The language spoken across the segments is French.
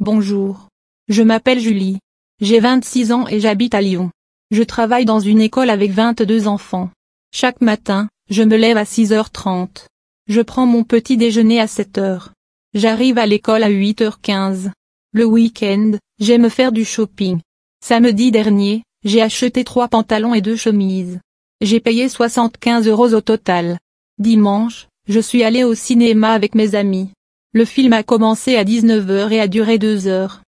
Bonjour. Je m'appelle Julie. J'ai 26 ans et j'habite à Lyon. Je travaille dans une école avec 22 enfants. Chaque matin, je me lève à 6h30. Je prends mon petit déjeuner à 7h. J'arrive à l'école à 8h15. Le week-end, j'aime faire du shopping. Samedi dernier, j'ai acheté 3 pantalons et 2 chemises. J'ai payé 75 € au total. Dimanche, je suis allé au cinéma avec mes amis. Le film a commencé à 19h et a duré 2 heures.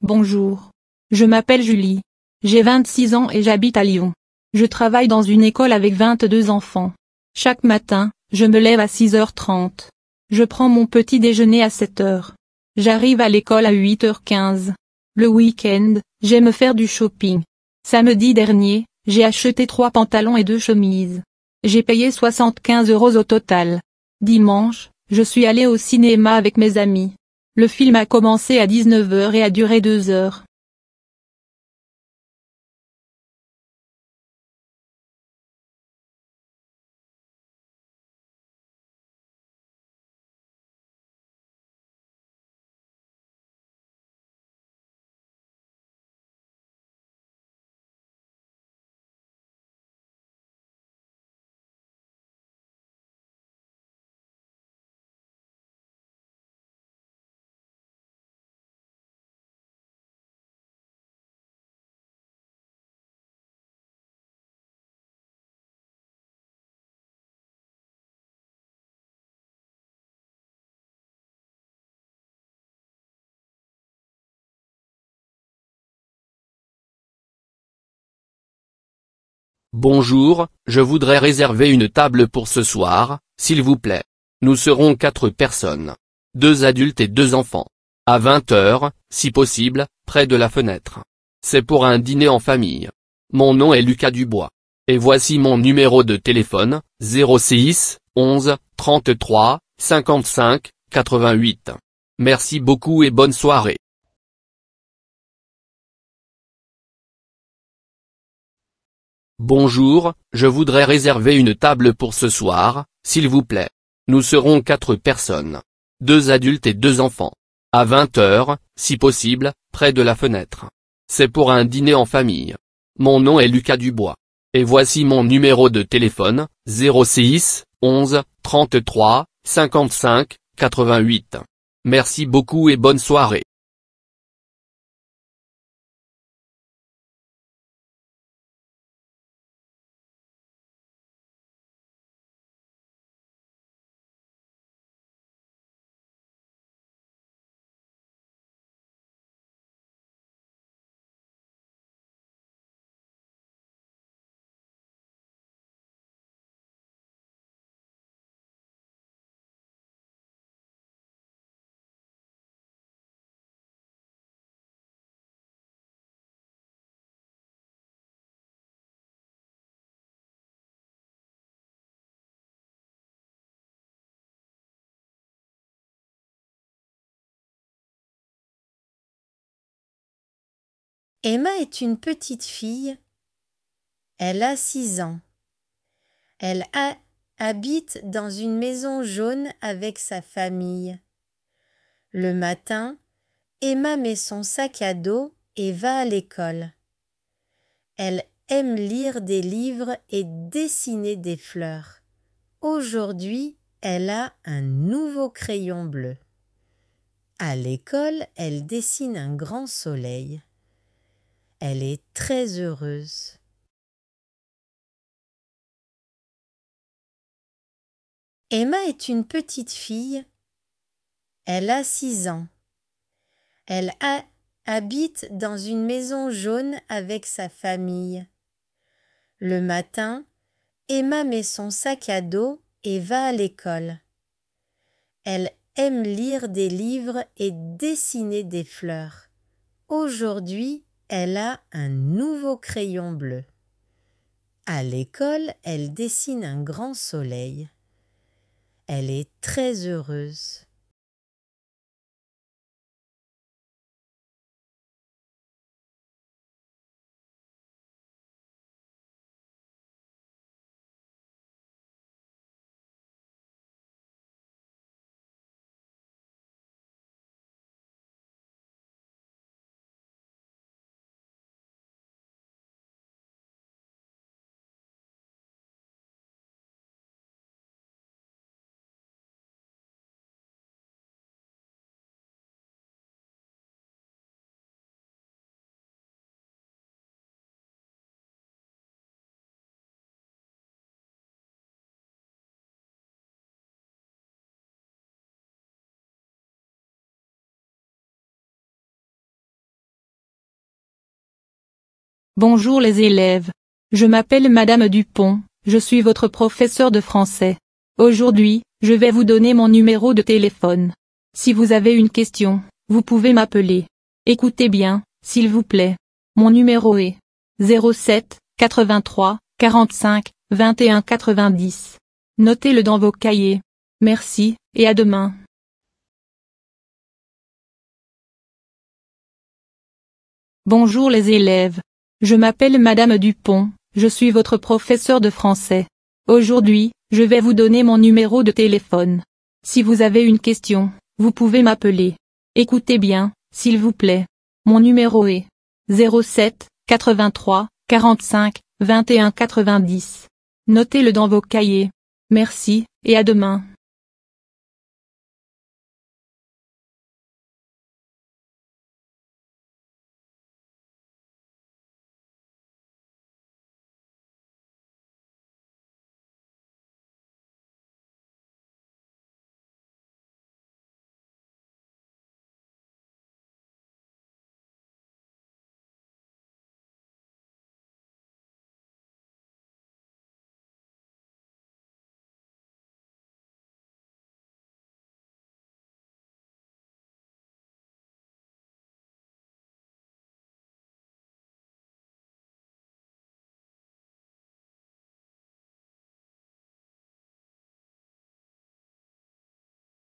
Bonjour. Je m'appelle Julie. J'ai 26 ans et j'habite à Lyon. Je travaille dans une école avec 22 enfants. Chaque matin, je me lève à 6h30. Je prends mon petit déjeuner à 7h. J'arrive à l'école à 8h15. Le week-end, j'aime faire du shopping. Samedi dernier, j'ai acheté 3 pantalons et 2 chemises. J'ai payé 75 € au total. Dimanche, je suis allé au cinéma avec mes amis. Le film a commencé à 19h et a duré 2 heures. Bonjour, je voudrais réserver une table pour ce soir, s'il vous plaît. Nous serons 4 personnes. 2 adultes et 2 enfants. À 20h, si possible, près de la fenêtre. C'est pour un dîner en famille. Mon nom est Lucas Dubois. Et voici mon numéro de téléphone, 06 11 33 55 88. Merci beaucoup et bonne soirée. Bonjour, je voudrais réserver une table pour ce soir, s'il vous plaît. Nous serons 4 personnes. 2 adultes et 2 enfants. À 20h, si possible, près de la fenêtre. C'est pour un dîner en famille. Mon nom est Lucas Dubois. Et voici mon numéro de téléphone, 06 11 33 55 88. Merci beaucoup et bonne soirée. Emma est une petite fille. Elle a 6 ans. Habite dans une maison jaune avec sa famille. Le matin, Emma met son sac à dos et va à l'école. Elle aime lire des livres et dessiner des fleurs. Aujourd'hui, elle a un nouveau crayon bleu. À l'école, elle dessine un grand soleil. Elle est très heureuse. Emma est une petite fille. Elle a 6 ans. Habite dans une maison jaune avec sa famille. Le matin, Emma met son sac à dos et va à l'école. Elle aime lire des livres et dessiner des fleurs. Aujourd'hui, elle a un nouveau crayon bleu. À l'école, elle dessine un grand soleil. Elle est très heureuse. Bonjour les élèves. Je m'appelle Madame Dupont, je suis votre professeur de français. Aujourd'hui, je vais vous donner mon numéro de téléphone. Si vous avez une question, vous pouvez m'appeler. Écoutez bien, s'il vous plaît. Mon numéro est 07 83 45 21 90. Notez-le dans vos cahiers. Merci, et à demain. Bonjour les élèves. Je m'appelle Madame Dupont, je suis votre professeur de français. Aujourd'hui, je vais vous donner mon numéro de téléphone. Si vous avez une question, vous pouvez m'appeler. Écoutez bien, s'il vous plaît. Mon numéro est 07 83 45 21 90. Notez-le dans vos cahiers. Merci, et à demain.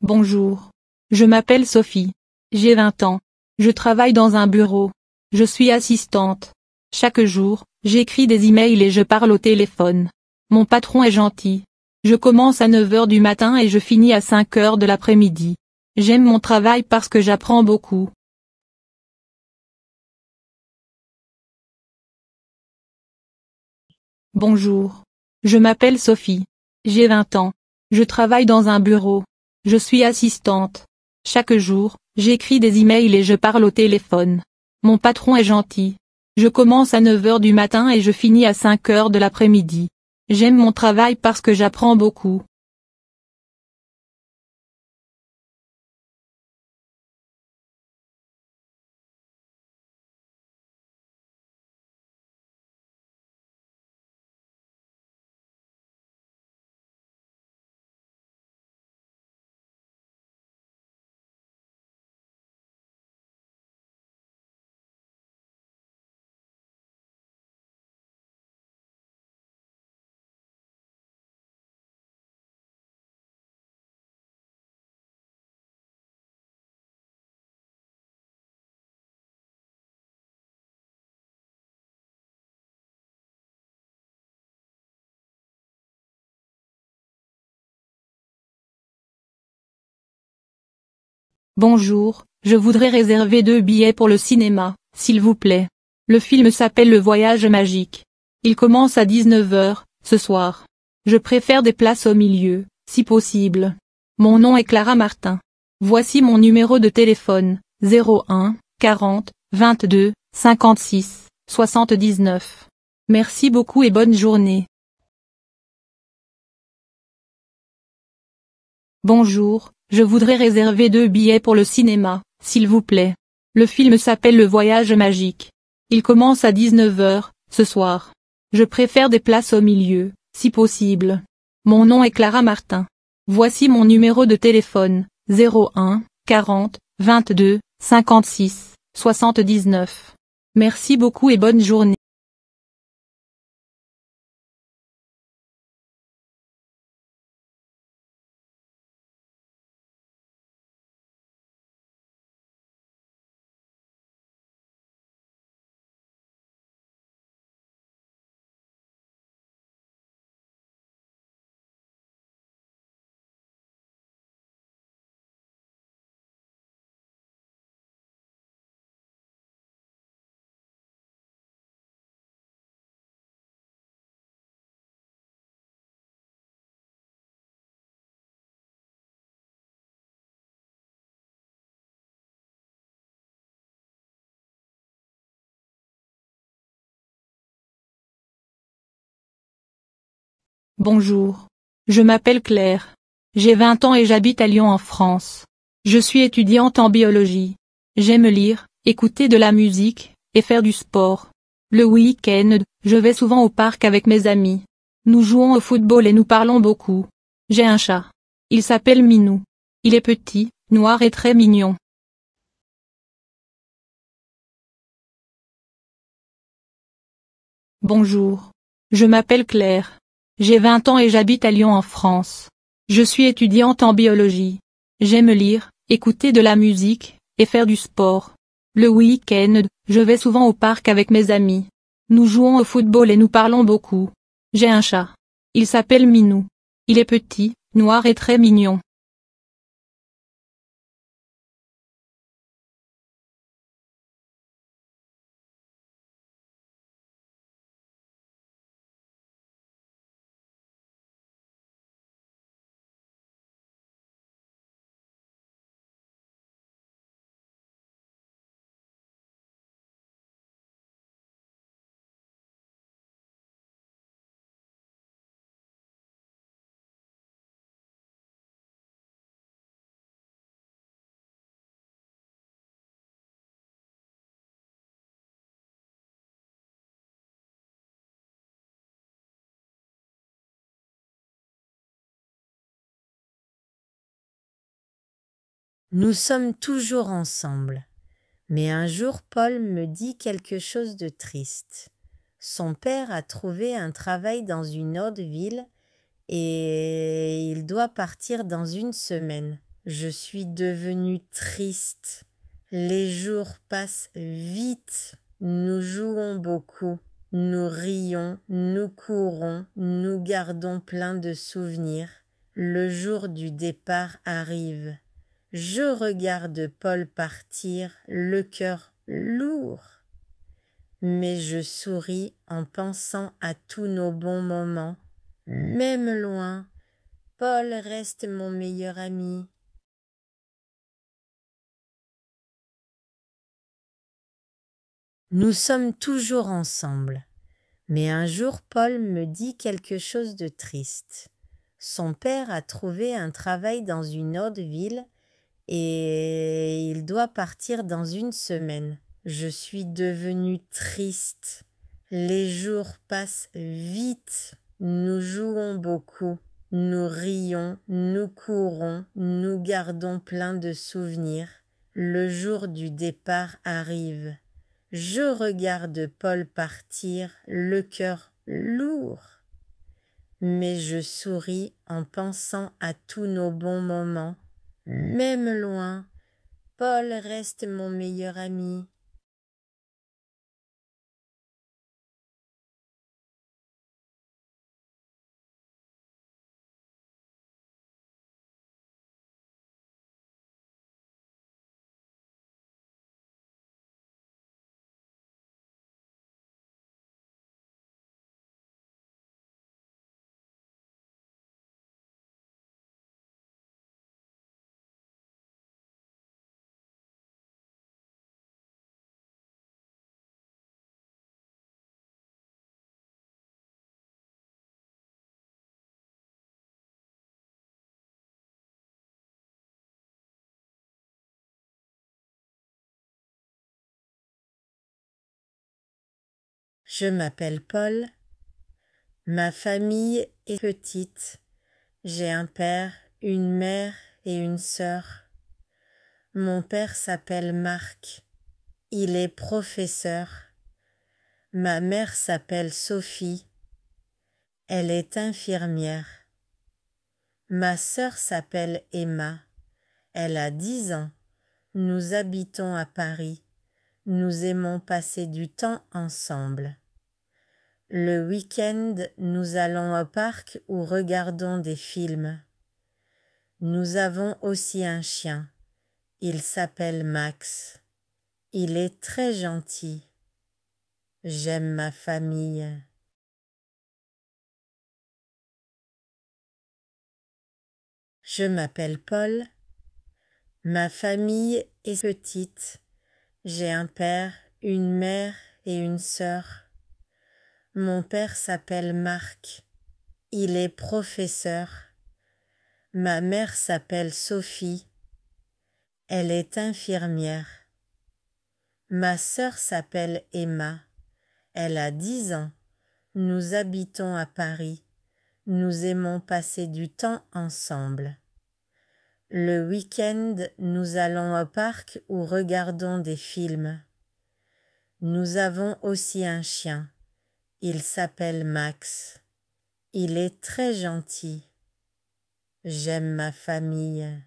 Bonjour. Je m'appelle Sophie. J'ai 20 ans. Je travaille dans un bureau. Je suis assistante. Chaque jour, j'écris des emails et je parle au téléphone. Mon patron est gentil. Je commence à 9 h du matin et je finis à 5 h de l'après-midi. J'aime mon travail parce que j'apprends beaucoup. Bonjour. Je m'appelle Sophie. J'ai 20 ans. Je travaille dans un bureau. Je suis assistante. Chaque jour, j'écris des emails et je parle au téléphone. Mon patron est gentil. Je commence à 9 h du matin et je finis à 5 h de l'après-midi. J'aime mon travail parce que j'apprends beaucoup. Bonjour, je voudrais réserver 2 billets pour le cinéma, s'il vous plaît. Le film s'appelle Le Voyage magique. Il commence à 19 h, ce soir. Je préfère des places au milieu, si possible. Mon nom est Clara Martin. Voici mon numéro de téléphone, 01 40 22 56 79. Merci beaucoup et bonne journée. Bonjour, je voudrais réserver 2 billets pour le cinéma, s'il vous plaît. Le film s'appelle Le Voyage magique. Il commence à 19 h, ce soir. Je préfère des places au milieu, si possible. Mon nom est Clara Martin. Voici mon numéro de téléphone, 01 40 22 56 79. Merci beaucoup et bonne journée. Bonjour. Je m'appelle Claire. J'ai 20 ans et j'habite à Lyon en France. Je suis étudiante en biologie. J'aime lire, écouter de la musique, et faire du sport. Le week-end, je vais souvent au parc avec mes amis. Nous jouons au football et nous parlons beaucoup. J'ai un chat. Il s'appelle Minou. Il est petit, noir et très mignon. Bonjour. Je m'appelle Claire. J'ai 20 ans et j'habite à Lyon en France. Je suis étudiante en biologie. J'aime lire, écouter de la musique, et faire du sport. Le week-end, je vais souvent au parc avec mes amis. Nous jouons au football et nous parlons beaucoup. J'ai un chat. Il s'appelle Minou. Il est petit, noir et très mignon. Nous sommes toujours ensemble. Mais un jour, Paul me dit quelque chose de triste. Son père a trouvé un travail dans une autre ville et il doit partir dans une semaine. Je suis devenue triste. Les jours passent vite. Nous jouons beaucoup. Nous rions, nous courons, nous gardons plein de souvenirs. Le jour du départ arrive. Je regarde Paul partir, le cœur lourd. Mais je souris en pensant à tous nos bons moments. Même loin, Paul reste mon meilleur ami. Nous sommes toujours ensemble. Mais un jour, Paul me dit quelque chose de triste. Son père a trouvé un travail dans une autre ville et il doit partir dans une semaine. Je suis devenue triste. Les jours passent vite. Nous jouons beaucoup. Nous rions, nous courons, nous gardons plein de souvenirs. Le jour du départ arrive. Je regarde Paul partir, le cœur lourd. Mais je souris en pensant à tous nos bons moments. Même loin, Paul reste mon meilleur ami. Je m'appelle Paul. Ma famille est petite. J'ai un père, une mère et une sœur. Mon père s'appelle Marc. Il est professeur. Ma mère s'appelle Sophie. Elle est infirmière. Ma sœur s'appelle Emma. Elle a 10 ans. Nous habitons à Paris. Nous aimons passer du temps ensemble. Le week-end, nous allons au parc ou regardons des films. Nous avons aussi un chien. Il s'appelle Max. Il est très gentil. J'aime ma famille. Je m'appelle Paul. Ma famille est petite. J'ai un père, une mère et une sœur. Mon père s'appelle Marc. Il est professeur. Ma mère s'appelle Sophie. Elle est infirmière. Ma sœur s'appelle Emma. Elle a 10 ans. Nous habitons à Paris. Nous aimons passer du temps ensemble. Le week-end, nous allons au parc ou regardons des films. Nous avons aussi un chien. Il s'appelle Max. Il est très gentil. J'aime ma famille.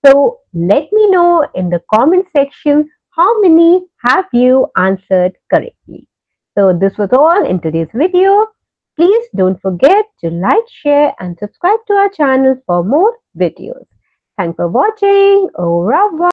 So let me know in the comment section how many have you answered correctly. So this was all in today's video. Please don't forget to like, share and subscribe to our channel for more videos. Thanks for watching. Au revoir.